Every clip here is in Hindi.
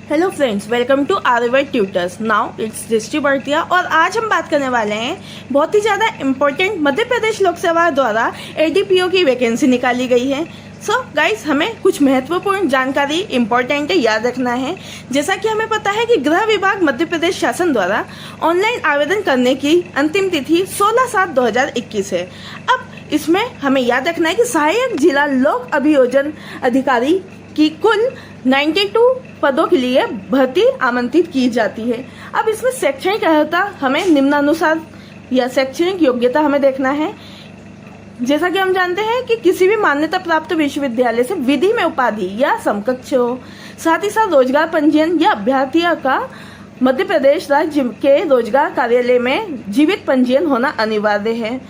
Hello friends, welcome to Aryavart tutors. Now it's Drishti Badtiya और आज हम बात करने वाले हैं बहुत ही ज़्यादा इम्पोर्टेंट मध्य प्रदेश लोक सेवा द्वारा एडीपीओ की वैकेंसी निकाली गई है। सो गाइस, हमें कुछ महत्वपूर्ण जानकारी इम्पोर्टेंट है, याद रखना है। जैसा कि हमें पता है कि गृह विभाग मध्य प्रदेश शासन द्वारा ऑनलाइन आवेदन करने की अंतिम तिथि 16/7/2021 है। अब इसमें हमें याद रखना है कि सहायक जिला लोक अभियोजन अधिकारी की कुल 92 पदों के लिए भर्ती आमंत्रित की जाती है। अब इसमें शैक्षणिक अर्हता हमें निम्नानुसार या शैक्षणिक योग्यता हमें देखना है। जैसा कि हम जानते हैं कि किसी भी मान्यता प्राप्त विश्वविद्यालय से विधि में उपाधि या समकक्ष हो, साथ ही साथ रोजगार पंजीयन या अभ्यर्थी का मध्य प्रदेश राज्य के रोजगार कार्यालय में जीवित पंजीयन होना अनिवार्य है।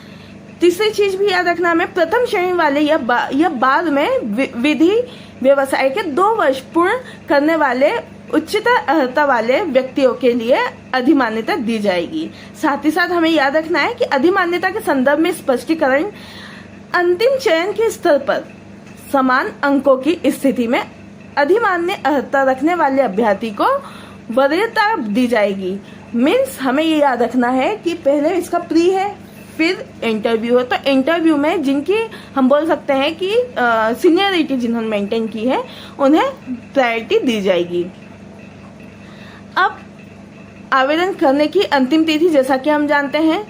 तीसरी चीज भी याद रखना, हमें प्रथम श्रेणी वाले या बाद में विधि व्यवसाय के 2 वर्ष पूर्ण करने वाले उच्चतर अर्हता वाले व्यक्तियों के लिए अधिमान्यता दी जाएगी। साथ ही साथ हमें याद रखना है कि अधिमान्यता के संदर्भ में स्पष्टीकरण अंतिम चयन के स्तर पर समान अंकों की स्थिति में अधिमान्य अर्हता रखने वाले अभ्यर्थी को वरीयता दी जाएगी। मीन्स हमें ये याद रखना है कि पहले इसका प्री है, फिर इंटरव्यू है। तो इंटरव्यू में जिनकी हम बोल सकते हैं कि सीनियरिटी जिन्होंने मेंटेन की है, उन्हें प्रायोरिटी दी जाएगी। अब आवेदन करने की अंतिम तिथि जैसा कि हम जानते हैं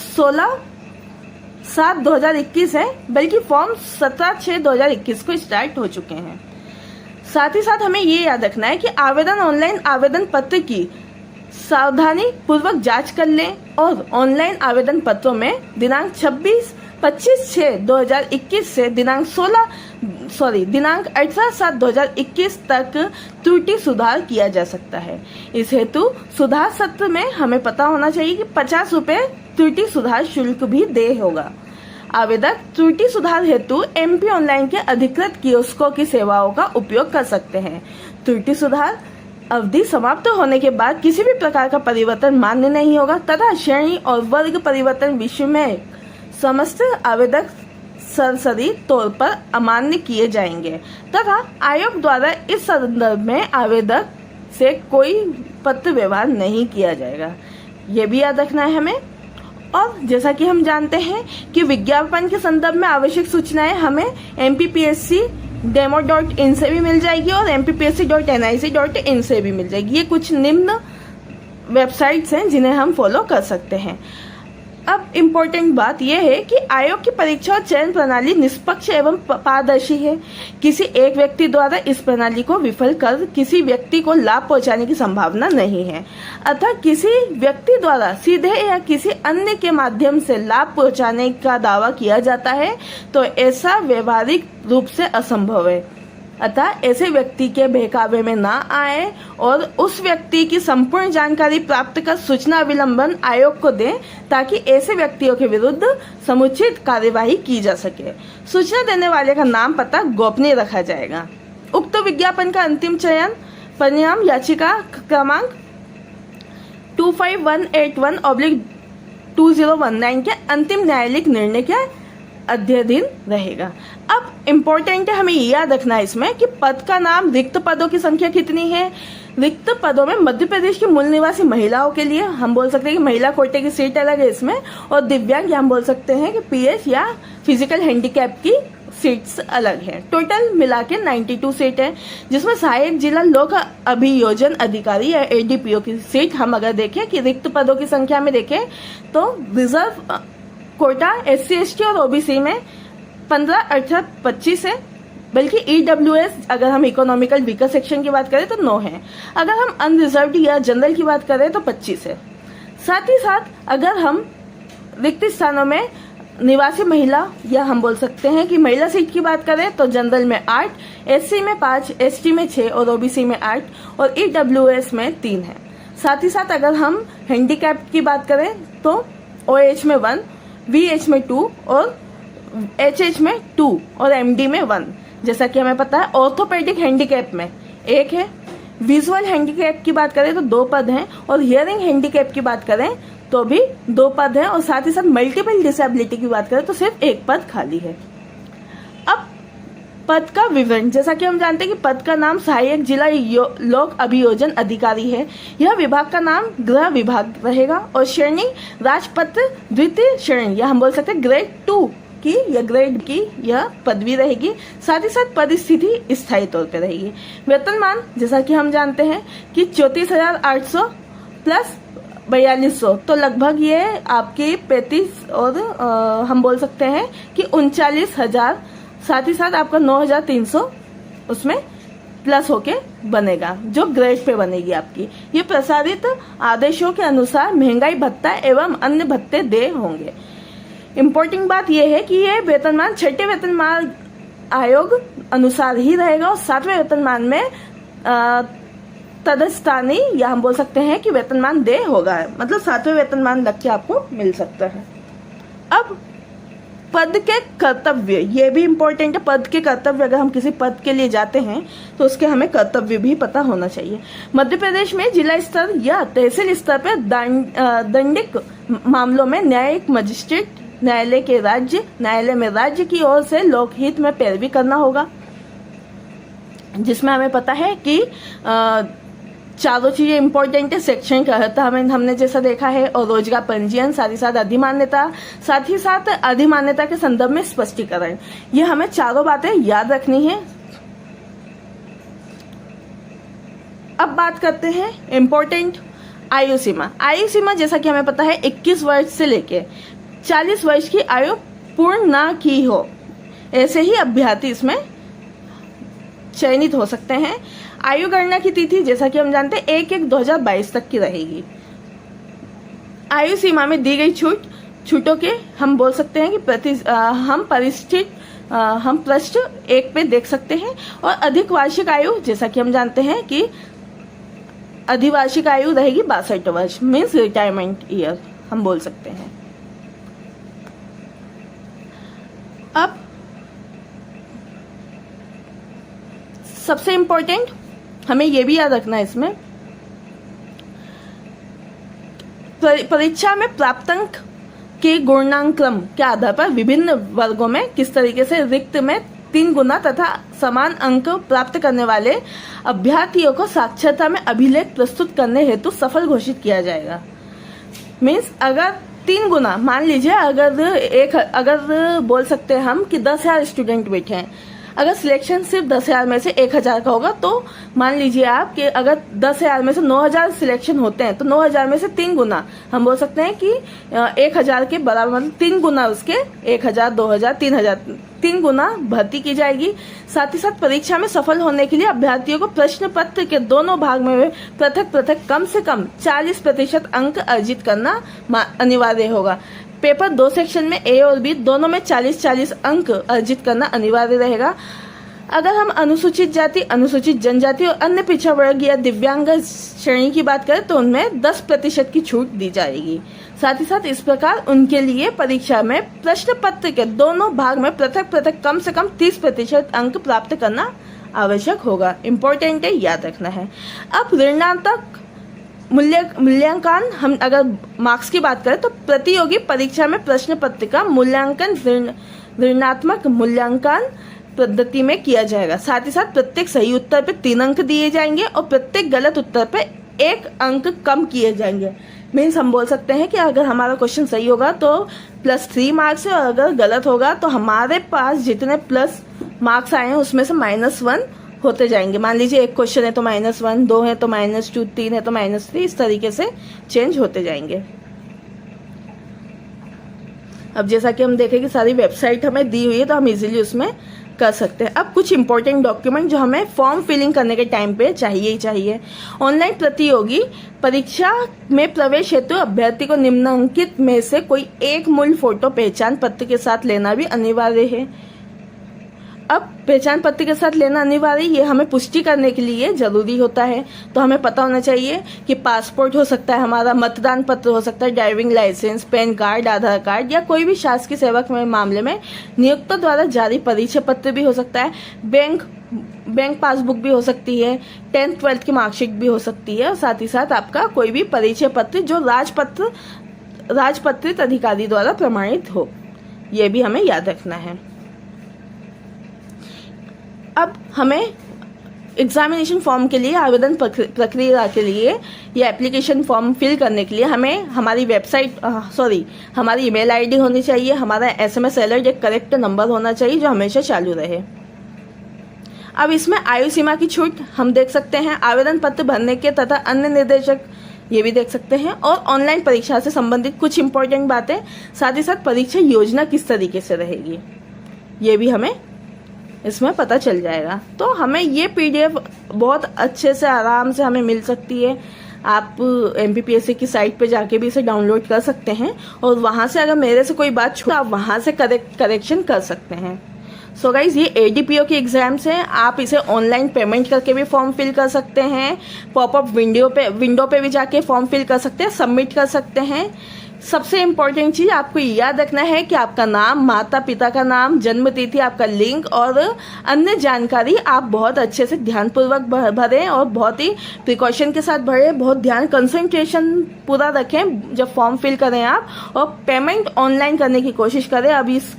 16/7/2021 है, बल्कि फॉर्म 17/6/2021 को स्टार्ट हो चुके हैं। साथ ही साथ हमें ये याद रखना है कि आवेदन ऑनलाइन आवेदन पत्र की सावधानी पूर्वक जांच कर लें और ऑनलाइन आवेदन पत्रों में दिनांक 25/6/2021 से दिनांक 18/7/2021 तक त्रुटि सुधार किया जा सकता है। इस हेतु सुधार सत्र में हमें पता होना चाहिए कि 50 रुपए त्रुटि सुधार शुल्क भी देय होगा। आवेदक त्रुटि सुधार हेतु MP ऑनलाइन के अधिकृत कियोस्कों की सेवाओं का उपयोग कर सकते हैं। त्रुटि सुधार अवधि समाप्त होने के बाद किसी भी प्रकार का परिवर्तन मान्य नहीं होगा तथा श्रेणी और वर्ग परिवर्तन विषय में समस्त आवेदक सरसरी तौर पर अमान्य किए जाएंगे तथा आयोग द्वारा इस संदर्भ में आवेदक से कोई पत्र व्यवहार नहीं किया जाएगा। ये भी याद रखना है हमें। और जैसा कि हम जानते हैं कि विज्ञापन के संदर्भ में आवश्यक सूचनाएं हमें MPPSC-demo.in से भी मिल जाएगी और MPPSC.nic.in से भी मिल जाएगी। ये कुछ निम्न वेबसाइट्स हैं जिन्हें हम फॉलो कर सकते हैं। अब इम्पोर्टेंट बात यह है कि आयोग की परीक्षा और चयन प्रणाली निष्पक्ष एवं पारदर्शी है। किसी एक व्यक्ति द्वारा इस प्रणाली को विफल कर किसी व्यक्ति को लाभ पहुंचाने की संभावना नहीं है। अतः किसी व्यक्ति द्वारा सीधे या किसी अन्य के माध्यम से लाभ पहुंचाने का दावा किया जाता है तो ऐसा व्यवहारिक रूप से असंभव है। अतः ऐसे व्यक्ति के बहकावे में ना आए और उस व्यक्ति की संपूर्ण जानकारी प्राप्त कर सूचना विलंबन आयोग को दें ताकि ऐसे व्यक्तियों के विरुद्ध समुचित कार्यवाही की जा सके। सूचना देने वाले का नाम पता गोपनीय रखा जाएगा। उक्त विज्ञापन का अंतिम चयन परिणाम याचिका क्रमांक 25181/2019 के अंतिम न्यायालयिक निर्णय के अध्ययन रहेगा। अब इम्पोर्टेंट है, हमें याद रखना है इसमें कि पद का नाम, रिक्त पदों की संख्या कितनी है। रिक्त पदों में मध्य प्रदेश की मूल निवासी महिलाओं के लिए हम बोल सकते हैं कि महिला कोटे की सीट अलग है इसमें, और दिव्यांग हम बोल सकते हैं कि PH या फिजिकल हैंडीकैप की सीट्स अलग है। टोटल मिला के 92 सीट है, जिसमें सहायक जिला लोक अभियोजन अधिकारी या ADPO की सीट हम अगर देखें कि रिक्त पदों की संख्या में देखें तो रिजर्व कोटा SC ST और OBC में 15, 18, 25 है, बल्कि EWS अगर हम इकोनॉमिकल वीकर सेक्शन की बात करें तो 9 है। अगर हम अनरिजर्व्ड या जनरल की बात करें तो 25 है। साथ ही साथ अगर हम रिक्त स्थानों में निवासी महिला या हम बोल सकते हैं कि महिला सीट की बात करें तो जनरल में 8, SC में 5, ST में 6 और OBC में 8 और EWS में 3 है। साथ ही साथ अगर हम हैंडीकैप की बात करें तो OH में 1, VH में 2 और HH में 2 और MD में 1। जैसा कि हमें पता है ऑर्थोपेडिक हैंडीकैप में 1 है। विजुअल हैंडीकैप की बात करें तो 2 पद हैं और हियरिंग हैंडीकैप की बात करें तो भी 2 पद हैं और साथ ही साथ मल्टीपल डिसेबिलिटी की बात करें तो सिर्फ 1 पद खाली है। अब पद का विवरण, जैसा कि हम जानते हैं कि पद का नाम सहायक जिला लोक अभियोजन अधिकारी है। यह विभाग का नाम गृह विभाग रहेगा और श्रेणी राजपत्र द्वितीय श्रेणी, या हम बोल सकते हैं ग्रेड 2 की या ग्रेड की यह पदवी रहेगी। साथ ही साथ परिस्थिति स्थायी तौर पे रहेगी। वेतनमान, जैसा कि हम जानते हैं कि 34,800 प्लस 4200, तो लगभग ये आपकी 35 और हम बोल सकते हैं कि 39,000, साथ ही साथ आपका 9,300 उसमें प्लस होके बनेगा, जो ग्रेड पे बनेगी आपकी। ये प्रसारित आदेशों के अनुसार महंगाई भत्ता एवं अन्य भत्ते दे होंगे। इम्पोर्टेंट बात यह है कि ये वेतनमान छठे वेतनमान आयोग अनुसार ही रहेगा और सातवें वेतनमान में तदस्थानी, या हम बोल सकते हैं कि वेतनमान दे होगा, मतलब सातवें वेतनमान लग के आपको मिल सकता है। अब पद के कर्तव्य, ये भी इम्पोर्टेंट है। पद के कर्तव्य, अगर हम किसी पद के लिए जाते हैं तो उसके हमें कर्तव्य भी पता होना चाहिए। मध्य प्रदेश में जिला स्तर या तहसील स्तर पर दंडिक मामलों में न्यायिक मजिस्ट्रेट न्यायालय में राज्य की ओर से लोकहित में पैरवी करना होगा, जिसमें हमें पता है कि चारों चीजें इंपॉर्टेंट है। सेक्शन का अर्थ हमने जैसा देखा है, और रोजगार पंजीयन, साथ ही साथ अधिमान्यता के संदर्भ में स्पष्टीकरण, ये हमें चारों बातें याद रखनी है। अब बात करते हैं इम्पोर्टेंट आयु सीमा। आयु सीमा जैसा कि हमें पता है 21 वर्ष से लेके 40 वर्ष की आयु पूर्ण ना की हो, ऐसे ही अभ्यर्थी इसमें चयनित हो सकते हैं। आयु गणना की तिथि जैसा कि हम जानते हैं 1/1/2022 तक की रहेगी। आयु सीमा में दी गई छूटों के हम बोल सकते हैं कि हम पृष्ठ 1 पे देख सकते हैं। और अधिक वार्षिक आयु, जैसा कि हम जानते हैं कि अधिवार्षिक आयु रहेगी 62 वर्ष, मीन्स रिटायरमेंट ईयर हम बोल सकते हैं। अब सबसे इम्पोर्टेंट हमें यह भी याद रखना है इसमें, परीक्षा में प्राप्त अंक के गुणांकक्रम के आधार पर विभिन्न वर्गों में किस तरीके से रिक्त में 3 गुना तथा समान अंक प्राप्त करने वाले अभ्यर्थियों को साक्षरता में अभिलेख प्रस्तुत करने हेतु सफल घोषित किया जाएगा। मीन्स अगर 3 गुना, मान लीजिए अगर बोल सकते हैं हम कि 10,000 स्टूडेंट बैठे हैं, अगर सिलेक्शन सिर्फ 10,000 में से 1,000 का होगा, तो मान लीजिए आप कि अगर 10,000 में से 9,000 सिलेक्शन होते हैं तो 9,000 में से 3 गुना हम बोल सकते हैं कि 1,000 के बराबर, मतलब 3 गुना उसके 1,000, 2,000, 3,000, 3 गुना भर्ती की जाएगी। साथ ही साथ परीक्षा में सफल होने के लिए अभ्यर्थियों को प्रश्न पत्र के दोनों भाग में पृथक कम से कम 40% अंक अर्जित करना अनिवार्य होगा। पेपर 2 सेक्शन में ए और बी दोनों में 40-40 अंक अर्जित करना अनिवार्य रहेगा। अगर हम अनुसूचित जाति, अनुसूचित जनजाति और अन्य पिछड़ा वर्ग या दिव्यांग श्रेणी की बात करें तो उनमें 10% की छूट दी जाएगी। साथ ही साथ इस प्रकार उनके लिए परीक्षा में प्रश्न पत्र के दोनों भाग में पृथक कम से कम 30% अंक प्राप्त करना आवश्यक होगा। इम्पोर्टेंट है, याद रखना है। अब ऋणात्मक मूल्यांकन, हम अगर मार्क्स की बात करें तो प्रतियोगी परीक्षा में प्रश्न पत्र का मूल्यांकन ऋणात्मक मूल्यांकन पद्धति में किया जाएगा। साथ ही साथ प्रत्येक सही उत्तर पे 3 अंक दिए जाएंगे और प्रत्येक गलत उत्तर पे 1 अंक कम किए जाएंगे। मीन्स हम बोल सकते हैं कि अगर हमारा क्वेश्चन सही होगा तो +3 मार्क्स है, और अगर गलत होगा तो हमारे पास जितने प्लस मार्क्स आए हैं उसमें से -1 होते जाएंगे। मान लीजिए 1 क्वेश्चन है तो -1, 2 है तो -2, 3 है तो -3, इस तरीके से चेंज होते जाएंगे। अब जैसा कि हम देखें कि सारी वेबसाइट हमें दी हुई है तो हम इजीली उसमें कर सकते हैं। अब कुछ इंपॉर्टेंट डॉक्यूमेंट जो हमें फॉर्म फिलिंग करने के टाइम पे चाहिए ही चाहिए। ऑनलाइन प्रतियोगी परीक्षा में प्रवेश हेतु अभ्यर्थी को निम्नलिखित में से कोई एक मूल फोटो पहचान पत्र के साथ लेना भी अनिवार्य है। अब पहचान पत्र के साथ लेना अनिवार्य, ये हमें पुष्टि करने के लिए जरूरी होता है। तो हमें पता होना चाहिए कि पासपोर्ट हो सकता है हमारा, मतदान पत्र हो सकता है, ड्राइविंग लाइसेंस, पैन कार्ड, आधार कार्ड, या कोई भी शासकीय सेवक में मामले में नियुक्त द्वारा जारी परिचय पत्र भी हो सकता है, बैंक पासबुक भी हो सकती है, 10th 12th की मार्कशीट भी हो सकती है, और साथ ही साथ आपका कोई भी परिचय पत्र जो राजपत्रित अधिकारी द्वारा प्रमाणित हो, ये भी हमें याद रखना है। अब हमें एग्जामिनेशन फॉर्म के लिए, आवेदन प्रक्रिया के लिए या एप्लीकेशन फॉर्म फिल करने के लिए हमें हमारी हमारी ईमेल आईडी होनी चाहिए, हमारा SMS अलर्ट एक करेक्ट नंबर होना चाहिए जो हमेशा चालू रहे। अब इसमें आयु सीमा की छूट हम देख सकते हैं, आवेदन पत्र भरने के तथा अन्य निर्देशक ये भी देख सकते हैं, और ऑनलाइन परीक्षा से संबंधित कुछ इंपॉर्टेंट बातें, साथ ही साथ परीक्षा योजना किस तरीके से रहेगी ये भी हमें इसमें पता चल जाएगा। तो हमें ये PDF बहुत अच्छे से आराम से हमें मिल सकती है। आप MPPSC की साइट पे जाके भी इसे डाउनलोड कर सकते हैं और वहाँ से अगर मेरे से कोई बात छूटे आप वहाँ से करेक्शन कर सकते हैं। सो गाइज, ये ADPO की एग्जाम्स हैं। आप इसे ऑनलाइन पेमेंट करके भी फॉर्म फिल कर सकते हैं, पॉपअप विंडो पे भी जाके फॉर्म फिल कर सकते हैं, सबमिट कर सकते हैं। सबसे इम्पोर्टेंट चीज़ आपको याद रखना है कि आपका नाम, माता पिता का नाम, जन्म तिथि, आपका लिंक और अन्य जानकारी आप बहुत अच्छे से ध्यानपूर्वक भरें और बहुत ही प्रिकॉशन के साथ भरें, बहुत ध्यान कंसंट्रेशन पूरा रखें जब फॉर्म फिल करें आप, और पेमेंट ऑनलाइन करने की कोशिश करें। अभी इस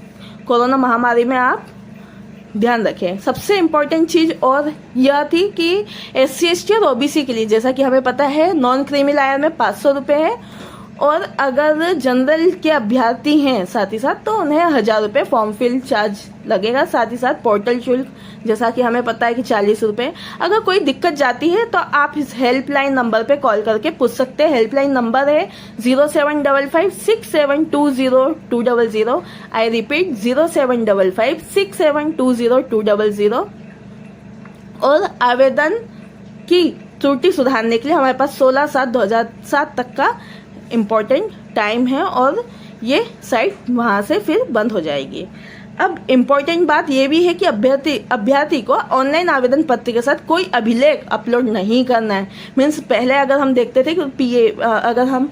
कोरोना महामारी में आप ध्यान रखें। सबसे इम्पोर्टेंट चीज़ और यह थी कि SC ST और OBC के लिए, जैसा कि हमें पता है, नॉन क्रीमी लायर में 500 रुपये है, और अगर जनरल के अभ्यर्थी हैं साथ ही साथ तो उन्हें 1000 रुपये फॉर्म फिल चार्ज लगेगा। साथ ही साथ पोर्टल शुल्क जैसा कि हमें पता है कि 40 रुपये। अगर कोई दिक्कत जाती है तो आप इस हेल्पलाइन नंबर पे कॉल करके पूछ सकते हैं। हेल्पलाइन नंबर है 075567202000। I repeat 075567202000। और आवेदन की त्रुटि सुधारने के लिए हमारे पास 16/7/2007 तक का इम्पोर्टेंट टाइम है और ये साइट वहाँ से फिर बंद हो जाएगी। अब इम्पोर्टेंट बात ये भी है कि अभ्यर्थी को ऑनलाइन आवेदन पत्र के साथ कोई अभिलेख अपलोड नहीं करना है। मीन्स पहले अगर हम देखते थे कि अगर हम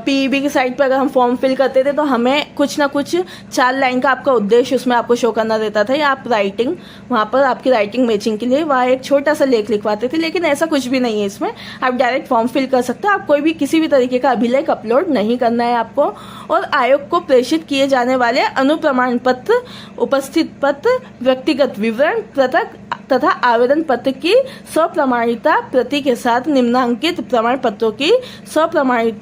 PEB की साइट पर अगर हम फॉर्म फिल करते थे तो हमें कुछ ना कुछ 4 लाइन का आपका उद्देश्य उसमें आपको शो करना देता था, या आप राइटिंग वहाँ पर आपकी राइटिंग मैचिंग के लिए वहाँ एक छोटा सा लेख लिखवाते थे। लेकिन ऐसा कुछ भी नहीं है इसमें, आप डायरेक्ट फॉर्म फिल कर सकते हो। आप कोई भी किसी भी तरीके का अभिलेख अपलोड नहीं करना है आपको। और आयोग को प्रेषित किए जाने वाले अनुप्रमाण पत्र, उपस्थित पत्र, व्यक्तिगत विवरण पत्रक तथा आवेदन पत्र की स्वप्रमाणिता प्रति के साथ निम्नांकित प्रमाण पत्रों की स्वप्रमाणित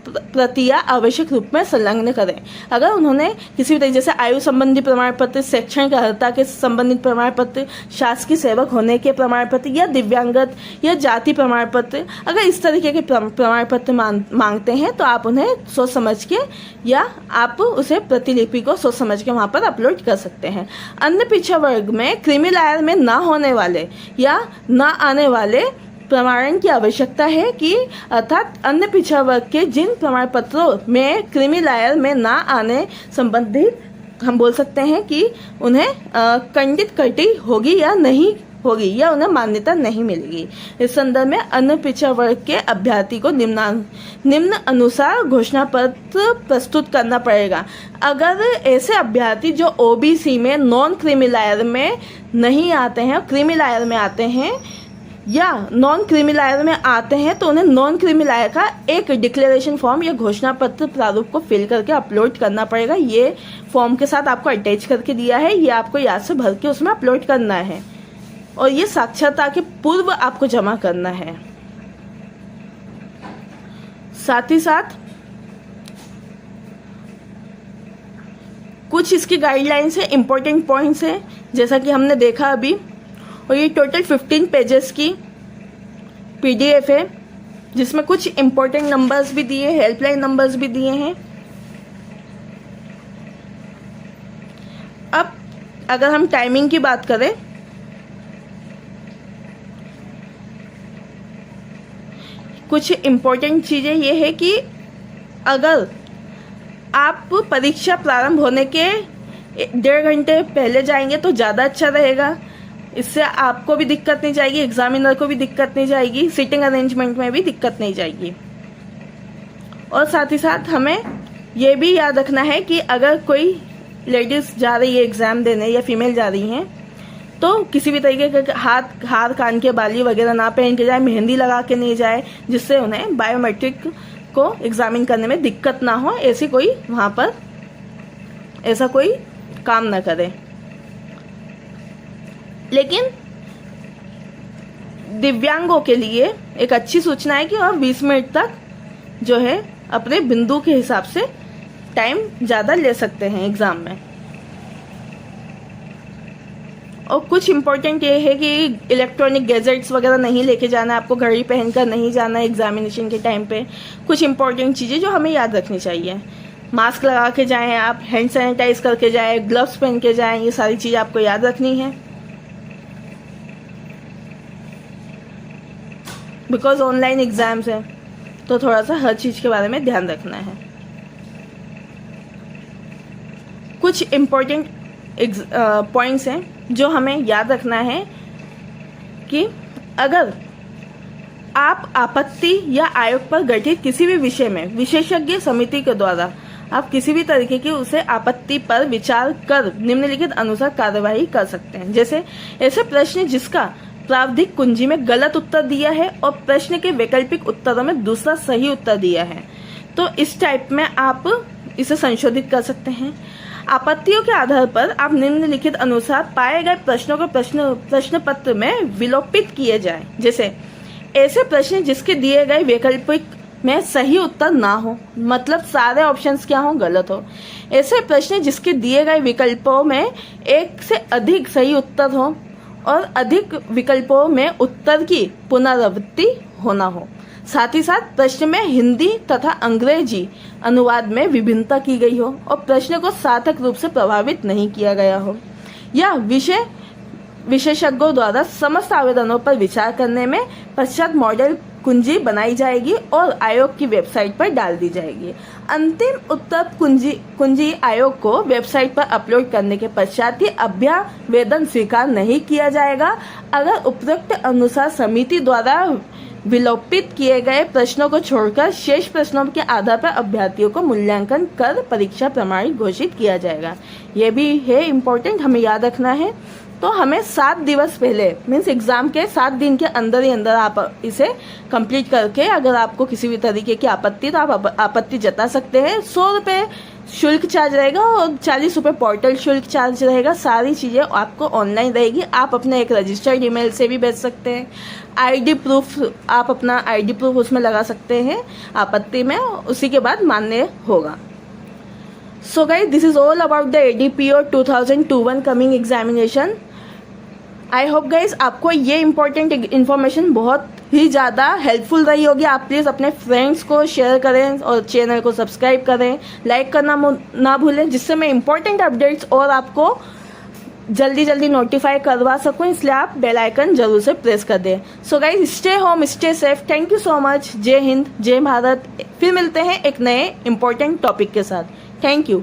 प्रतियां आवश्यक रूप में संलग्न करें। अगर उन्होंने किसी भी तरीके जैसे आयु संबंधी प्रमाण पत्र, शैक्षणिक अर्हता के संबंधित प्रमाण पत्र, शासकीय सेवक होने के प्रमाण पत्र या दिव्यांगत या जाति प्रमाण पत्र, अगर इस तरीके के प्रमाण पत्र मांगते हैं तो आप उन्हें सोच समझ के या आप उसे प्रतिलिपि को सोच समझ के वहाँ पर अपलोड कर सकते हैं। अन्य पिछड़ा वर्ग में क्रीमी लायर में ना होने वाले या ना आने वाले प्रमाणन की आवश्यकता है कि अर्थात अन्य पिछड़ा वर्ग के जिन प्रमाण पत्रों में क्रीमी लायर में ना आने संबंधित हम बोल सकते हैं कि उन्हें खंडित कटी होगी या नहीं होगी या उन्हें मान्यता नहीं मिलेगी। इस संदर्भ में अन्य पिछड़ा वर्ग के अभ्यर्थी को निम्न अनुसार घोषणा पत्र प्रस्तुत करना पड़ेगा। अगर ऐसे अभ्यर्थी जो OBC में नॉन क्रीमी लायर में नहीं आते हैं, क्रीमी लायर में आते हैं या नॉन क्रीमी लायर में आते हैं, तो उन्हें नॉन क्रीमी लायर का एक डिक्लेरेशन फॉर्म या घोषणा पत्र प्रारूप को फिल करके अपलोड करना पड़ेगा। ये फॉर्म के साथ आपको अटैच करके दिया है, ये आपको याद से भर के उसमें अपलोड करना है और ये साक्षरता के पूर्व आपको जमा करना है। साथ ही साथ कुछ इसकी गाइडलाइंस है, इंपॉर्टेंट पॉइंट्स है जैसा कि हमने देखा अभी, और ये टोटल 15 पेजेस की PDF है जिसमें कुछ इंपॉर्टेंट नंबर्स भी दिए, हेल्पलाइन नंबर्स भी दिए हैं। अब अगर हम टाइमिंग की बात करें, कुछ इंपॉर्टेंट चीज़ें ये है कि अगर आप परीक्षा प्रारंभ होने के 1.5 घंटे पहले जाएंगे तो ज़्यादा अच्छा रहेगा। इससे आपको भी दिक्कत नहीं जाएगी, एग्जामिनर को भी दिक्कत नहीं जाएगी, सीटिंग अरेंजमेंट में भी दिक्कत नहीं जाएगी। और साथ ही साथ हमें ये भी याद रखना है कि अगर कोई लेडीज़ जा रही है एग्ज़ाम देने या फीमेल जा रही हैं तो किसी भी तरीके के हाथ कान के बाली वगैरह ना पहन के जाए, मेहंदी लगा के नहीं जाए, जिससे उन्हें बायोमेट्रिक को एग्जामिन करने में दिक्कत ना हो। ऐसी कोई वहाँ पर ऐसा कोई काम ना करे। लेकिन दिव्यांगों के लिए एक अच्छी सूचना है कि वह 20 मिनट तक जो है अपने बिंदु के हिसाब से टाइम ज़्यादा ले सकते हैं एग्ज़ाम में। और कुछ इम्पोर्टेंट ये है कि इलेक्ट्रॉनिक गैजेट्स वगैरह नहीं लेके जाना है आपको, घड़ी पहनकर नहीं जाना है एग्जामिनेशन के टाइम पे। कुछ इम्पोर्टेंट चीज़ें जो हमें याद रखनी चाहिए, मास्क लगा के जाएं आप, हैंड सैनिटाइज करके जाएं, ग्लव्स पहन के जाएं, ये सारी चीज़ें आपको याद रखनी है, बिकॉज ऑनलाइन एग्जाम्स है तो थोड़ा सा हर चीज़ के बारे में ध्यान रखना है। कुछ इम्पोर्टेंट पॉइंट्स हैं जो हमें याद रखना है कि अगर आप आपत्ति या आयोग पर गठित किसी भी विषय में विशेषज्ञ समिति के द्वारा आप किसी भी तरीके की उसे आपत्ति पर विचार कर निम्नलिखित अनुसार कार्यवाही कर सकते हैं। जैसे ऐसे प्रश्न जिसका प्रावधिक कुंजी में गलत उत्तर दिया है और प्रश्न के वैकल्पिक उत्तरों में दूसरा सही उत्तर दिया है, तो इस टाइप में आप इसे संशोधित कर सकते हैं। आपत्तियों के आधार पर आप निम्नलिखित अनुसार पाए गए प्रश्नों को प्रश्न पत्र में विलोपित किए जाएं। जैसे ऐसे प्रश्न जिसके दिए गए वैकल्पिक में सही उत्तर ना हो, मतलब सारे ऑप्शंस क्या हो, गलत हो। ऐसे प्रश्न जिसके दिए गए विकल्पों में एक से अधिक सही उत्तर हो और अधिक विकल्पों में उत्तर की पुनरावृत्ति होना हो। साथ ही साथ प्रश्न में हिंदी तथा अंग्रेजी अनुवाद में विभिन्नता की गई हो और प्रश्न को सार्थक रूप से प्रभावित नहीं किया गया हो, या विशेषज्ञों द्वारा समस्त आवेदनों पर विचार करने में पश्चात मॉडल कुंजी बनाई जाएगी और आयोग की वेबसाइट पर डाल दी जाएगी। अंतिम उत्तर कुंजी आयोग को वेबसाइट पर अपलोड करने के पश्चात ही अभ्यावेदन स्वीकार नहीं किया जाएगा अगर उपरोक्त अनुसार समिति द्वारा विलोपित किए गए प्रश्नों को छोड़कर शेष प्रश्नों के आधार पर अभ्यर्थियों को मूल्यांकन कर परीक्षा प्रमाणित घोषित किया जाएगा। ये भी है इम्पोर्टेंट, हमें याद रखना है। तो हमें 7 दिवस पहले मीन्स एग्जाम के 7 दिन के अंदर ही अंदर आप इसे कंप्लीट करके अगर आपको किसी भी तरीके की आपत्ति तो आप आपत्ति जता सकते हैं। 100 रुपये शुल्क चार्ज रहेगा और 40 रुपये पोर्टल शुल्क चार्ज रहेगा। सारी चीज़ें आपको ऑनलाइन रहेगी। आप अपने एक रजिस्टर्ड ईमेल से भी भेज सकते हैं। आईडी प्रूफ, आप अपना आईडी प्रूफ उसमें लगा सकते हैं आपत्ति में, उसी के बाद मान्य होगा। So guys, this is all about the ADPO 2021 coming examination. I hope guys आपको ये इम्पोर्टेंट इन्फॉर्मेशन बहुत ही ज़्यादा हेल्पफुल रही होगी। आप प्लीज़ अपने फ्रेंड्स को शेयर करें और चैनल को सब्सक्राइब करें, लाइक करना ना भूलें, जिससे मैं इम्पोर्टेंट अपडेट्स और आपको जल्दी नोटिफाई करवा सकूं। इसलिए आप बेल आइकन जरूर से प्रेस कर दें। So guys, stay home, stay safe. Thank you so much. जय हिंद, जय भारत। फिर मिलते हैं एक नए इम्पोर्टेंट टॉपिक के साथ। Thank you.